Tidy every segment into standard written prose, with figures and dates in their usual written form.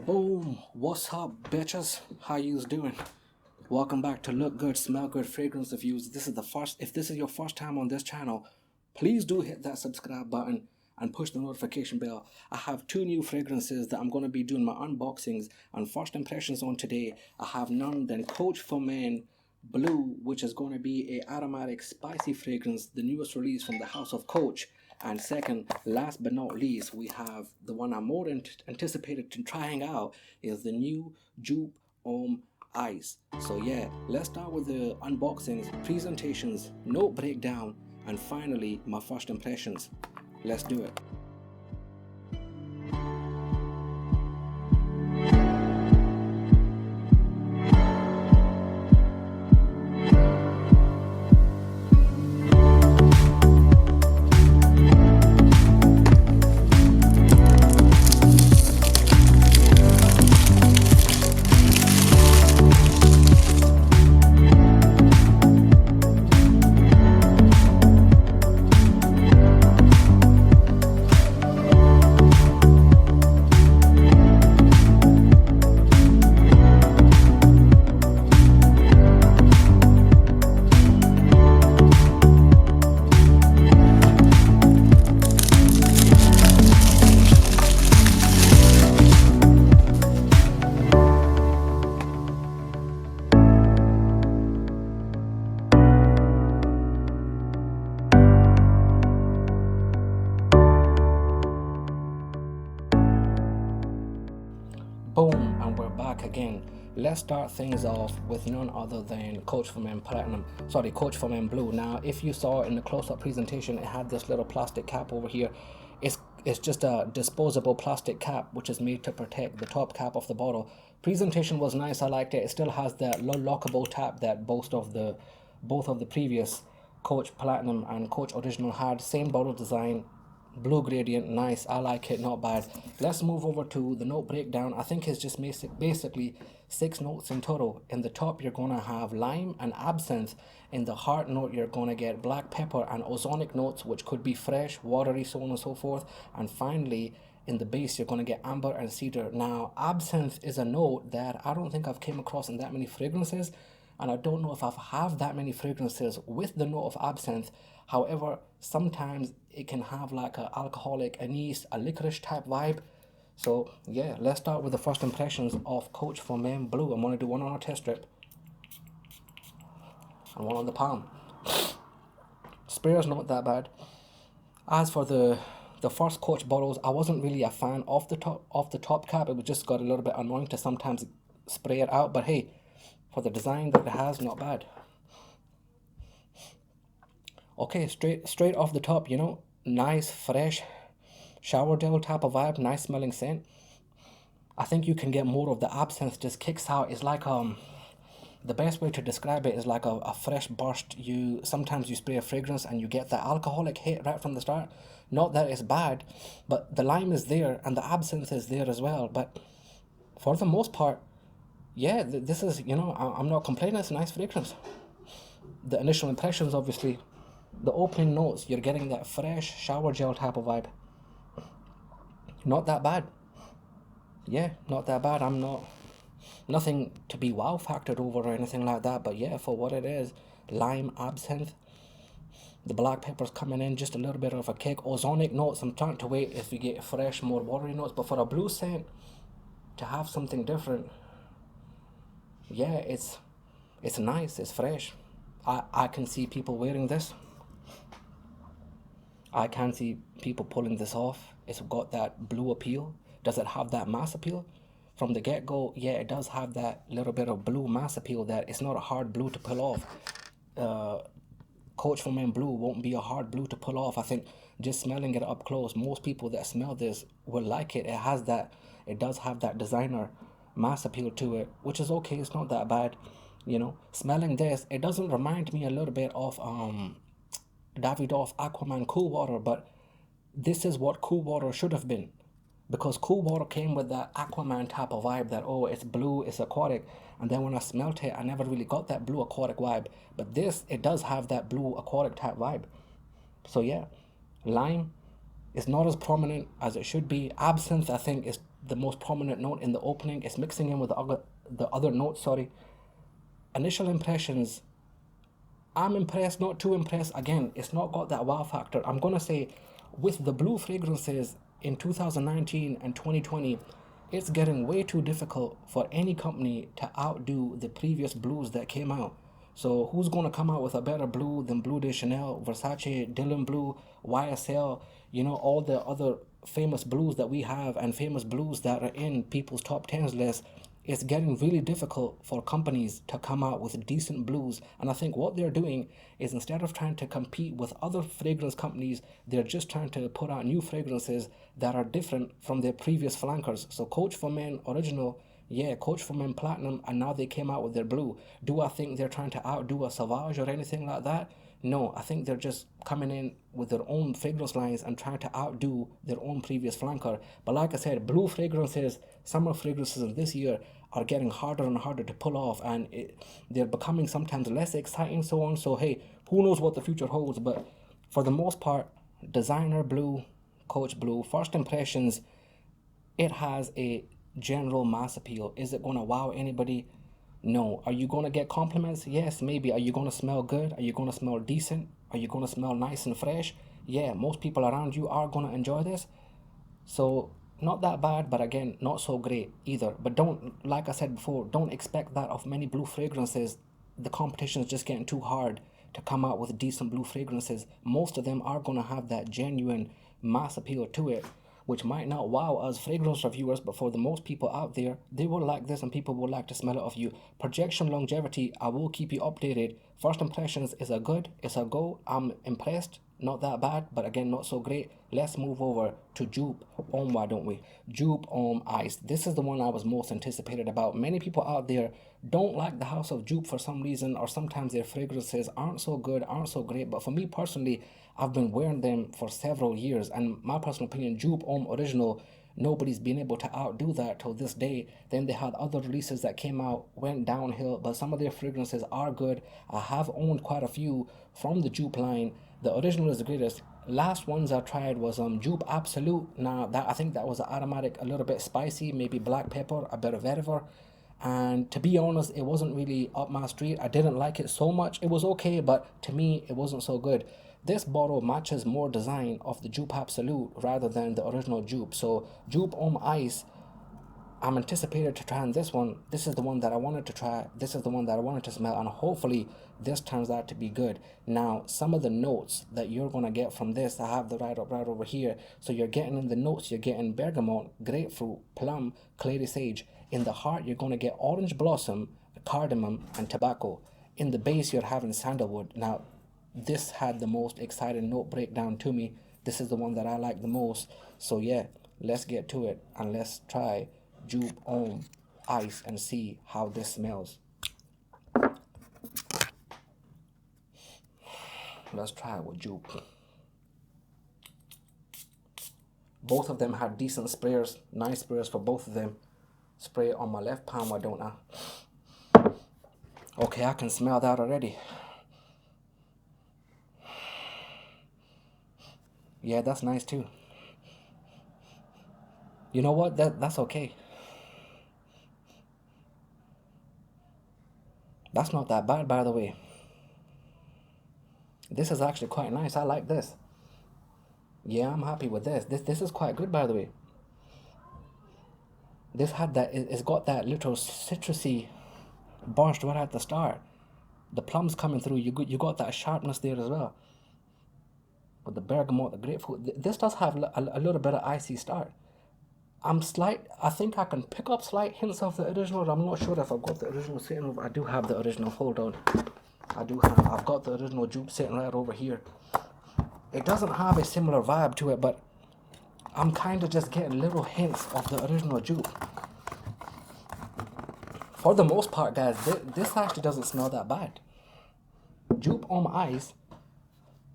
Boom! What's up, bitches? How yous doing? Welcome back to Look Good, Smell Good Fragrance Reviews. This is the first. If this is your first time on this channel, please do hit that subscribe button and push the notification bell. I have two new fragrances that I'm going to be doing my unboxings and first impressions on today. I have none than Coach for Men Blue, which is going to be a aromatic, spicy fragrance, the newest release from the House of Coach. And second, last but not least, we have the one I'm more anticipated to trying out is the new Joop Homme Ice. So yeah, let's start with the unboxings, presentations, note breakdown, and finally my first impressions. Let's do it. Boom, and we're back again. Let's start things off with none other than Coach for Men Coach for Men Blue. Now, if you saw in the close-up presentation, it had this little plastic cap over here. It's just a disposable plastic cap which is made to protect the top cap of the bottle. Presentation was nice, I liked it. It still has that lockable tab that both of the previous Coach Platinum and Coach Original had. Same bottle design, blue gradient, nice, I like it, not bad. Let's move over to the note breakdown. I think it's just basically 6 notes in total. In the top you're going to have lime and absinthe. In the heart note you're going to get black pepper and ozonic notes, which could be fresh, watery, so on and so forth. And finally in the base you're going to get amber and cedar. Now absinthe is a note that I don't think I've came across in that many fragrances, and I don't know if I've have that many fragrances with the note of absinthe. However, sometimes it can have like a alcoholic anise, a licorice type vibe. So yeah, let's start with the first impressions of Coach for Men Blue. I'm gonna do one on a test strip and one on the palm. Sprayer's not that bad. As for the first Coach bottles, I wasn't really a fan of the top cap. It was just got a little bit annoying to sometimes spray it out, but hey, for the design that it has, not bad. Okay, straight off the top, nice fresh shower gel type of vibe, nice smelling scent. I think you can get more of the absinthe, just kicks out. It's like the best way to describe it is like a fresh burst. Sometimes you spray a fragrance and you get the alcoholic hit right from the start. Not that it's bad, but the lime is there and the absinthe is there as well. But for the most part, yeah, this is, I'm not complaining. It's a nice fragrance. The initial impressions, obviously, the opening notes, you're getting that fresh shower gel type of vibe. Not that bad. Yeah, not that bad. Nothing to be wow factored over or anything like that, but yeah, for what it is, lime, absinthe, the black pepper's coming in, just a little bit of a kick. Ozonic notes, I'm trying to wait if we get fresh, more watery notes, but for a blue scent, to have something different, yeah, it's nice, it's fresh. I can see people wearing this. I can see people pulling this off. It's got that blue appeal. Does it have that mass appeal? From the get-go, yeah, it does have that little bit of blue mass appeal that it's not a hard blue to pull off. Coach for Men Blue won't be a hard blue to pull off. I think just smelling it up close, most people that smell this will like it. It does have that designer mass appeal to it, which is okay. It's not that bad. Smelling this, it doesn't remind me a little bit of Davidoff Aquaman Cool Water, but this is what Cool Water should have been, because Cool Water came with that Aquaman type of vibe that, oh, it's blue, it's aquatic, and then when I smelt it, I never really got that blue aquatic vibe. But this, it does have that blue aquatic type vibe. So yeah, lime is not as prominent as it should be. Absinthe, I think, is the most prominent note in the opening. It's mixing in with the other notes, sorry. Initial impressions, I'm impressed, not too impressed. Again, it's not got that wow factor. I'm gonna say with the blue fragrances in 2019 and 2020, it's getting way too difficult for any company to outdo the previous blues that came out. So who's gonna come out with a better blue than Bleu de Chanel, Versace, Dylan Blue, YSL, all the other famous blues that we have and famous blues that are in people's top 10s list. It's getting really difficult for companies to come out with decent blues. And I think what they're doing is, instead of trying to compete with other fragrance companies, they're just trying to put out new fragrances that are different from their previous flankers. So Coach for Men Original, yeah, Coach for Men Platinum, and now they came out with their blue. Do I think they're trying to outdo a Sauvage or anything like that? No, I think they're just coming in with their own fragrance lines and trying to outdo their own previous flanker. But like I said, blue fragrances, summer fragrances in this year are getting harder and harder to pull off, and they're becoming sometimes less exciting, so on. So hey, who knows what the future holds? But for the most part, designer blue, Coach blue, first impressions, it has a general mass appeal. Is it going to wow anybody? No. Are you going to get compliments? Yes, maybe. Are you going to smell good? Are you going to smell decent? Are you going to smell nice and fresh? Yeah, most people around you are going to enjoy this. So not that bad, but again, not so great either. But don't, like I said before, don't expect that of many blue fragrances. The competition is just getting too hard to come out with decent blue fragrances. Most of them are going to have that genuine mass appeal to it, which might not wow us fragrance reviewers, but for the most people out there, they will like this and people will like to smell it of you. Projection longevity, I will keep you updated. First impressions is a good, it's a go. I'm impressed, not that bad, but again, not so great. Let's move over to Joop Homme, why don't we? Joop Homme Ice. This is the one I was most anticipated about. Many people out there don't like the house of Joop for some reason, or sometimes their fragrances aren't so good, aren't so great. But for me personally, I've been wearing them for several years, and my personal opinion, Joop Homme Original, nobody's been able to outdo that till this day. Then they had other releases that came out, went downhill, but some of their fragrances are good. I have owned quite a few from the Joop line. The original is the greatest. Last ones I tried was Joop Absolute. Now that, I think that was an aromatic, a little bit spicy, maybe black pepper, a bit of vetiver. And to be honest, it wasn't really up my street. I didn't like it so much. It was okay, but to me, it wasn't so good. This bottle matches more design of the Joop Absolute rather than the original Joop. So Joop Homme Ice, I'm anticipated to try this one. This is the one that I wanted to try. This is the one that I wanted to smell, and hopefully this turns out to be good. Now, some of the notes that you're gonna get from this, I have the right over here. So you're getting in the notes, you're getting bergamot, grapefruit, plum, clary sage. In the heart, you're gonna get orange blossom, cardamom, and tobacco. In the base, you're having sandalwood. Now, this had the most exciting note breakdown to me. This is the one that I like the most. So yeah, let's get to it and let's try Joop Homme Ice and see how this smells. Let's try it with Joop. Both of them had decent sprayers, nice sprayers for both of them. Spray on my left palm, why don't I? Okay, I can smell that already. Yeah, that's nice too. You know what? That's okay. That's not that bad, by the way. This is actually quite nice. I like this. Yeah, I'm happy with this. This is quite good, by the way. This had that. It's got that little citrusy burst right at the start. The plums coming through. You got that sharpness there as well. With the bergamot, the grapefruit. This does have a little bit of icy start. I think I can pick up slight hints of the original. I'm not sure if I've got the original sitting over. I do have the original. Hold on. I've got the original Joop sitting right over here. It doesn't have a similar vibe to it, but I'm kind of just getting little hints of the original Joop. For the most part, guys, this actually doesn't smell that bad. Joop Homme Ice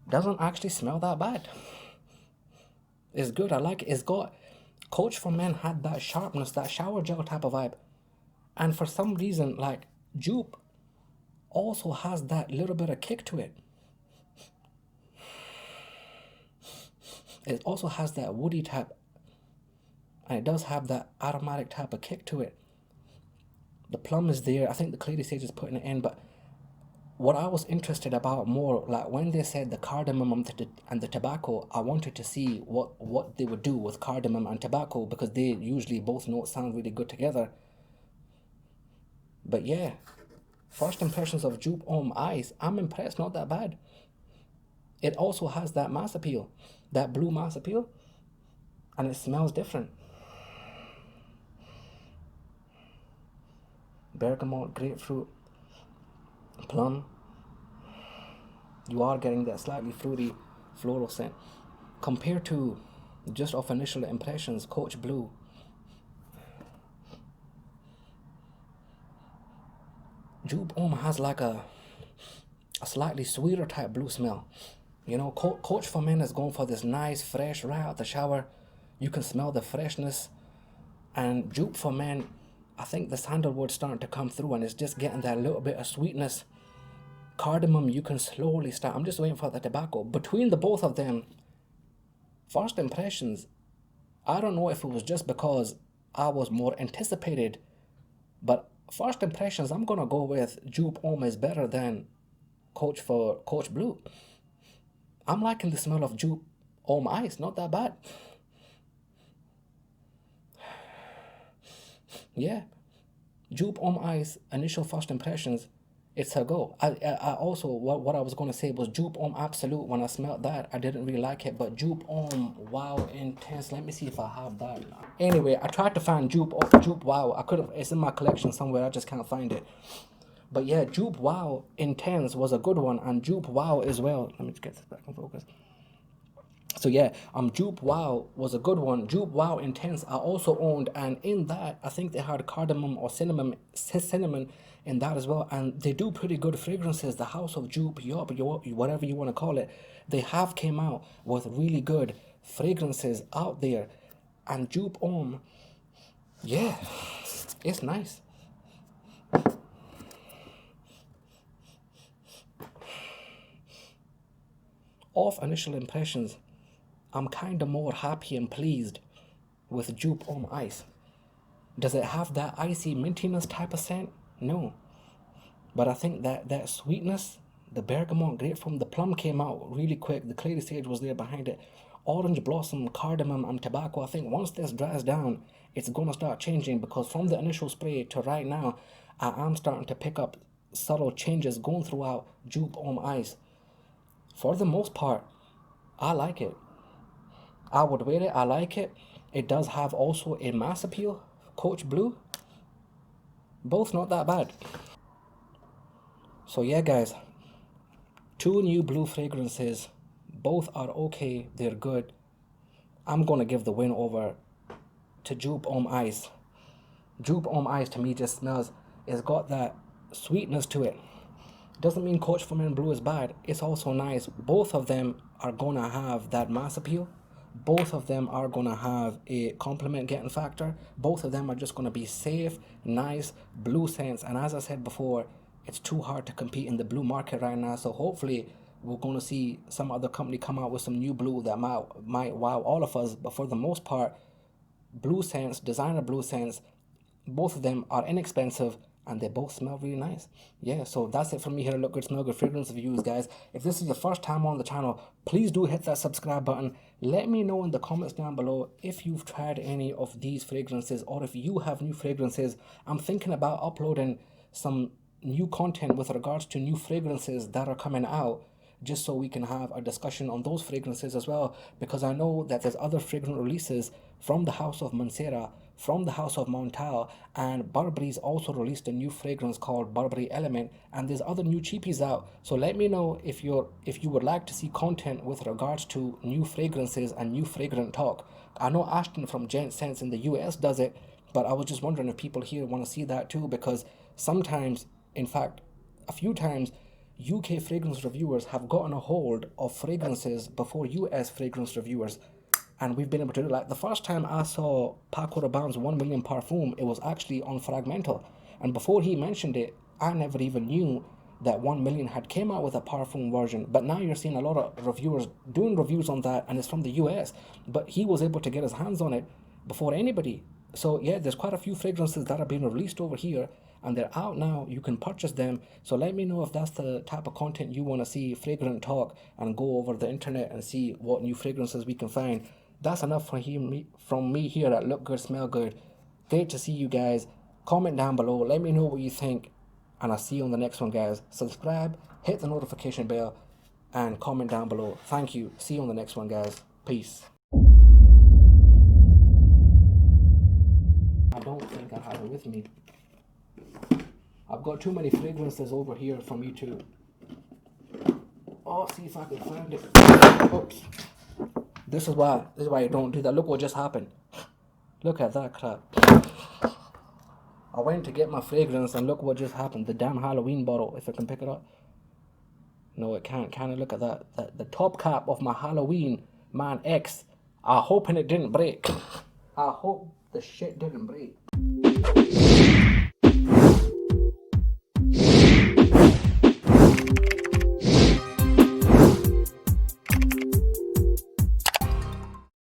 doesn't actually smell that bad. It's good. I like it. It's got... Coach for Men had that sharpness, that shower gel type of vibe. And for some reason, like, Joop also has that little bit of kick to it. It also has that woody type. and it does have that aromatic type of kick to it. The plum is there. I think the Clary Sage is putting it in, but what I was interested about more, like when they said the cardamom and the tobacco, I wanted to see what they would do with cardamom and tobacco, because they usually both notes sound really good together. But yeah, first impressions of Joop Homme Ice, I'm impressed, not that bad. It also has that mass appeal, that blue mass appeal, and it smells different. Bergamot, grapefruit, plum. You are getting that slightly fruity floral scent. Compared to just off initial impressions, Coach Blue, Joop Homme has like a slightly sweeter type blue smell. You know, Coach for Men is going for this nice, fresh, right out the shower. You can smell the freshness. And Joop for Men, I think the sandalwood's starting to come through, and it's just getting that little bit of sweetness. Cardamom, you can slowly start. I'm just waiting for the tobacco. Between the both of them, first impressions, I don't know if it was just because I was more anticipated, but first impressions, I'm gonna go with Joop Homme is better than Coach Blue. I'm liking the smell of Joop Homme Ice, not that bad. Yeah, Joop Homme Ice, initial first impressions, it's a go. I also, what I was going to say was Joop Homme Absolute. When I smelled that, I didn't really like it, but Joop Homme Wow Intense, let me see if I have that. Anyway, I tried to find Joop Wow. I couldn't, it's in my collection somewhere, I just can't find it. But yeah, Joop Wow Intense was a good one, and Joop Wow as well. Let me just get this back in focus. So yeah, Joop Wow was a good one. Joop Wow Intense I also owned, and in that I think they had cardamom or cinnamon in that as well, and they do pretty good fragrances. The House of Joop, whatever you want to call it, they have came out with really good fragrances out there, and Joop Homme, yeah, it's nice. Off initial impressions, I'm kind of more happy and pleased with Joop Homme Ice. Does it have that icy mintiness type of scent? No. But I think that sweetness, the bergamot, grapefruit, the plum came out really quick. The Clary Sage was there behind it. Orange blossom, cardamom, and tobacco. I think once this dries down, it's going to start changing, because from the initial spray to right now, I am starting to pick up subtle changes going throughout Joop Homme Ice. For the most part, I like it. I would wear it. I like it. It does have also a mass appeal. Coach Blue. Both not that bad. So yeah, guys. 2 new blue fragrances. Both are okay. They're good. I'm going to give the win over to Joop Homme Ice. Joop Homme Ice to me just smells. It's got that sweetness to it. Doesn't mean Coach for Men Blue is bad. It's also nice. Both of them are going to have that mass appeal. Both of them are going to have a compliment getting factor. Both of them are just going to be safe, nice, blue scents. And as I said before, it's too hard to compete in the blue market right now. So hopefully we're going to see some other company come out with some new blue that might wow all of us. But for the most part, blue scents, designer blue scents, both of them are inexpensive, and they both smell really nice. Yeah, so that's it from me here at Look Good Smell Good Fragrance Reviews, guys. If this is your first time on the channel, please do hit that subscribe button. Let me know in the comments down below if you've tried any of these fragrances, or if you have new fragrances. I'm thinking about uploading some new content with regards to new fragrances that are coming out, just so we can have a discussion on those fragrances as well, because I know that there's other fragrance releases from the House of Mancera, from the House of Montal, and Burberry's also released a new fragrance called Burberry Element, and there's other new cheapies out. So let me know if you would like to see content with regards to new fragrances and new fragrant talk. I know Ashton from Gent Sense in the US does it, but I was just wondering if people here want to see that too, because sometimes, in fact, a few times, UK fragrance reviewers have gotten a hold of fragrances before US fragrance reviewers, and we've been able to do it. Like the first time I saw Paco Rabanne's 1 million parfum, it was actually on Fragmental, and before he mentioned it, I never even knew that 1 million had came out with a parfum version. But now you're seeing a lot of reviewers doing reviews on that, and it's from the US, but he was able to get his hands on it, before anybody. So yeah, there's quite a few fragrances that are being released over here, and they're out now. You can purchase them. So let me know if that's the type of content you want to see, fragrant talk, and go over the internet and see what new fragrances we can find. That's enough from me here at Look Good, Smell Good. Great to see you guys. Comment down below. Let me know what you think, and I'll see you on the next one, guys. Subscribe, hit the notification bell, and comment down below. Thank you. See you on the next one, guys. Peace. I don't think I have it with me. I've got too many fragrances over here for me to... Oh, see if I can find it. Oops. This is why you don't do that. Look what just happened. Look at that crap. I went to get my fragrance and look what just happened. The damn Halloween bottle, if I can pick it up. No, it can't. Can I look at that? The top cap of my Halloween Man X. I'm hoping it didn't break. I hope the shit didn't break.